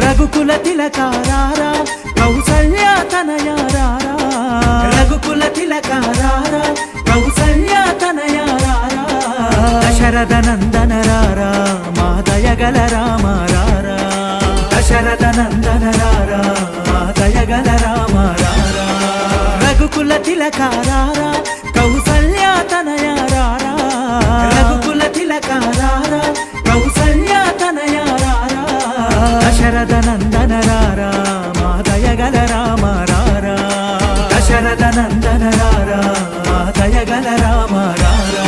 రఘుకుల తిలకారారా కౌసల్య తనయారారా రఘుకుల తిలకారారా కౌసల్య తనయారారా దశరథ నందన రారా మా దయగల రామ రారా దశరథ నందన రారా మా దయగల రామ రారా రఘుకుల తిలకారారా కౌసల్య తనయారారా రఘుకుల తిలకారారా కౌసల్య తనయారారా దశరథ నందన రారా మా దయగల రామ రారా దశరథ నందన రారా మా దయగల రామ రారా